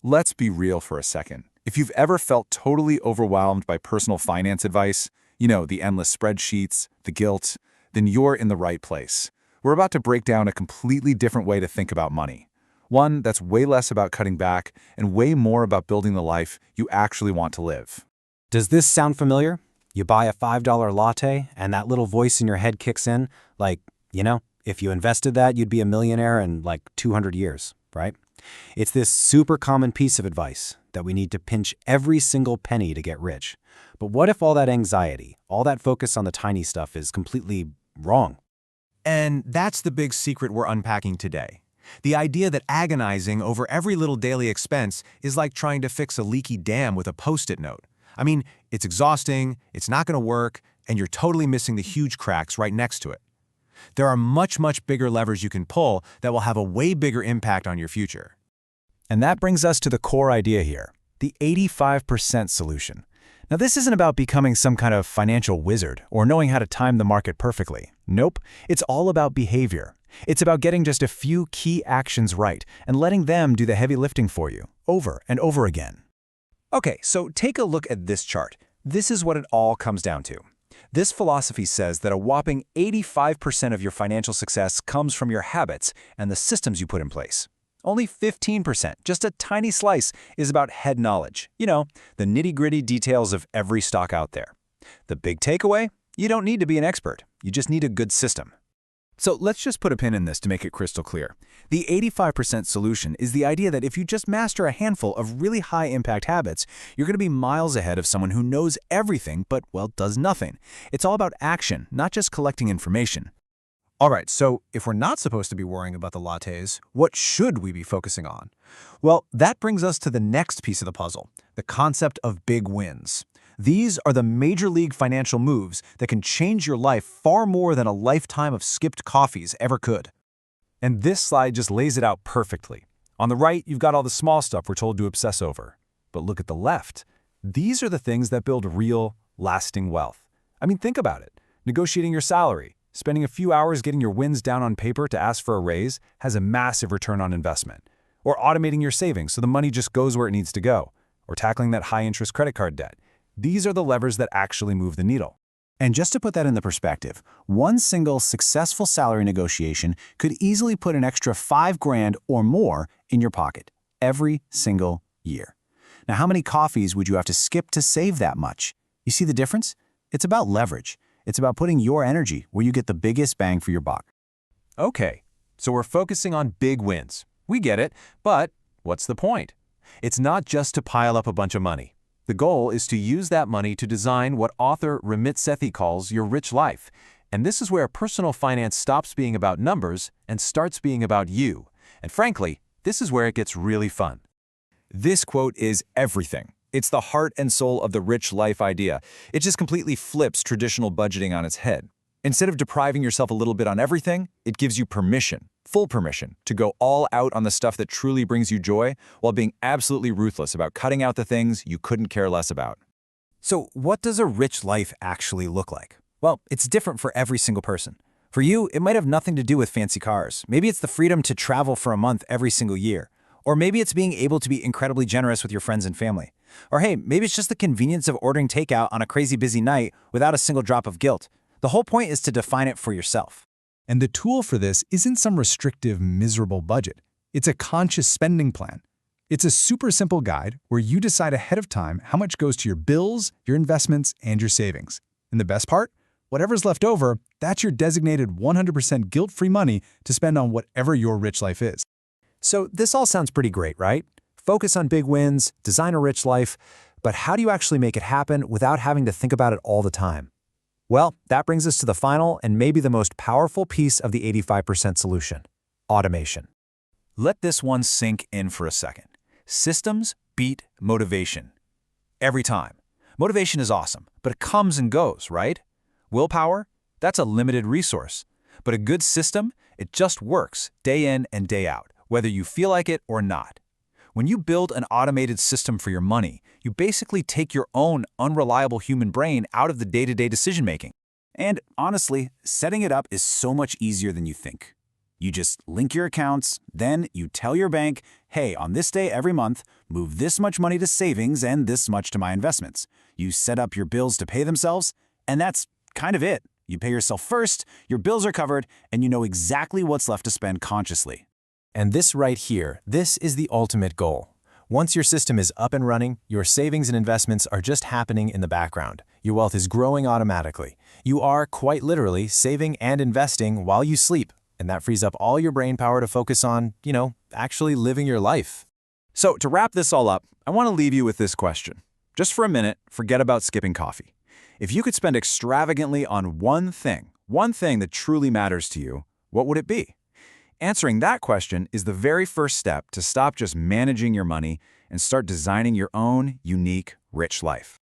Let's be real for a second. If you've ever felt totally overwhelmed by personal finance advice, the endless spreadsheets, the guilt, then you're in the right place. We're about to break down a completely different way to think about money. One that's way less about cutting back and way more about building the life you actually want to live. Does this sound familiar? You buy a $5 latte and that little voice in your head kicks in, like, if you invested that, you'd be a millionaire in like 200 years, right? It's this super common piece of advice that we need to pinch every single penny to get rich. But what if all that anxiety, all that focus on the tiny stuff is completely wrong? And that's the big secret we're unpacking today. The idea that agonizing over every little daily expense is like trying to fix a leaky dam with a Post-it note. I mean, it's exhausting, it's not going to work, and you're totally missing the huge cracks right next to it. There are much, much bigger levers you can pull that will have a way bigger impact on your future. And that brings us to the core idea here, the 85% solution. Now, this isn't about becoming some kind of financial wizard or knowing how to time the market perfectly. Nope, it's all about behavior. It's about getting just a few key actions right and letting them do the heavy lifting for you, over and over again. Okay, so take a look at this chart. This is what it all comes down to. This philosophy says that a whopping 85% of your financial success comes from your habits and the systems you put in place. Only 15%, just a tiny slice, is about head knowledge. The nitty-gritty details of every stock out there. The big takeaway? You don't need to be an expert. You just need a good system. So let's just put a pin in this to make it crystal clear. The 85% solution is the idea that if you just master a handful of really high-impact habits, you're going to be miles ahead of someone who knows everything but, does nothing. It's all about action, not just collecting information. All right, so if we're not supposed to be worrying about the lattes, what should we be focusing on? Well, that brings us to the next piece of the puzzle, the concept of big wins. These are the major league financial moves that can change your life far more than a lifetime of skipped coffees ever could. And this slide just lays it out perfectly. On the right, you've got all the small stuff we're told to obsess over. But look at the left. These are the things that build real, lasting wealth. I mean, think about it. Negotiating your salary, spending a few hours getting your wins down on paper to ask for a raise has a massive return on investment. Or automating your savings so the money just goes where it needs to go. Or tackling that high-interest credit card debt. These are the levers that actually move the needle. And just to put that into perspective, one single successful salary negotiation could easily put an extra $5,000 or more in your pocket every single year. Now, how many coffees would you have to skip to save that much? You see the difference? It's about leverage. It's about putting your energy where you get the biggest bang for your buck. Okay, so we're focusing on big wins. We get it, but what's the point? It's not just to pile up a bunch of money. The goal is to use that money to design what author Ramit Sethi calls your rich life. And this is where personal finance stops being about numbers and starts being about you. And frankly, this is where it gets really fun. This quote is everything. It's the heart and soul of the rich life idea. It just completely flips traditional budgeting on its head. Instead of depriving yourself a little bit on everything, it gives you permission, full permission, to go all out on the stuff that truly brings you joy while being absolutely ruthless about cutting out the things you couldn't care less about. So what does a rich life actually look like? Well, it's different for every single person. For you, it might have nothing to do with fancy cars. Maybe it's the freedom to travel for a month every single year. Or maybe it's being able to be incredibly generous with your friends and family. Or hey, maybe it's just the convenience of ordering takeout on a crazy busy night without a single drop of guilt. The whole point is to define it for yourself. And the tool for this isn't some restrictive, miserable budget. It's a conscious spending plan. It's a super simple guide where you decide ahead of time how much goes to your bills, your investments, and your savings. And the best part? Whatever's left over, that's your designated 100% guilt-free money to spend on whatever your rich life is. So this all sounds pretty great, right? Focus on big wins, design a rich life, but how do you actually make it happen without having to think about it all the time? Well, that brings us to the final and maybe the most powerful piece of the 85% solution, automation. Let this one sink in for a second. Systems beat motivation. Every time. Motivation is awesome, but it comes and goes, right? Willpower? That's a limited resource. But a good system, it just works day in and day out, whether you feel like it or not. When you build an automated system for your money, you basically take your own unreliable human brain out of the day-to-day decision-making. And honestly, setting it up is so much easier than you think. You just link your accounts, then you tell your bank, hey, on this day every month, move this much money to savings and this much to my investments. You set up your bills to pay themselves, and that's kind of it. You pay yourself first, your bills are covered, and you know exactly what's left to spend consciously. And this right here, this is the ultimate goal. Once your system is up and running, your savings and investments are just happening in the background. Your wealth is growing automatically. You are, quite literally, saving and investing while you sleep. And that frees up all your brain power to focus on, actually living your life. So to wrap this all up, I want to leave you with this question. Just for a minute, forget about skipping coffee. If you could spend extravagantly on one thing that truly matters to you, what would it be? Answering that question is the very first step to stop just managing your money and start designing your own unique, rich life.